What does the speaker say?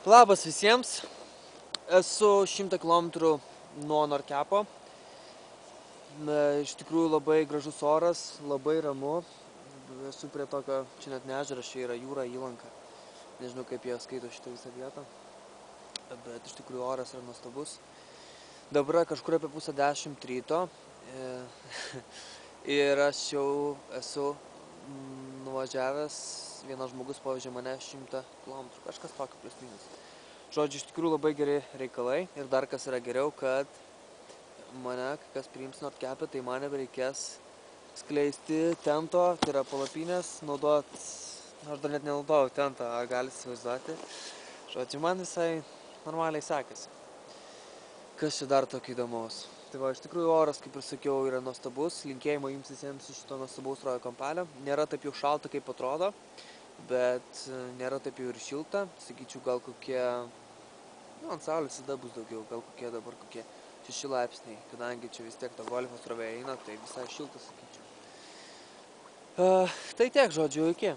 Labas visiems, esu 100 km nuo Norkepo. Iš tikrųjų labai gražus oras, labai ramu. Esu prie tokio, čia net ne ežeras, čia yra jūra, įlanka. Nežinau, kaip jie skaito šitą visą vietą, bet iš tikrųjų oras yra nuostabus. Dabar kažkur apie 9:30 ryto ir aš jau esu nuvažiavęs, vienas žmogus pavežė mane 100 km, kažkas tokio plius minus. Žodžiu, iš tikrųjų labai geri reikalai ir dar kas yra geriau, kad mane, kas priims Norkepe, tai man nebereikės skleisti tento, tai yra palapinės, naudot, aš dar net nenaudojau tentą, ar gali įsivaizduoti. Žodžiu, man visai normaliai sekasi. Kas čia dar tokio įdomaus? Tai va, iš tikrųjų oras, kaip ir sakiau, yra nuostabus, linkėjimo jums visiems iš šito nuostabaus Rojo kampelio. Nėra taip jau šalta, kaip atrodo, bet nėra taip jau ir šilta, sakyčiau, gal kokie, ant saulės visada bus daugiau, gal kokie dabar 6 laipsniai, kadangi čia vis tiek to golfo srovė eina, tai visai šilta, sakyčiau. Tai tiek, žodžiu, iki.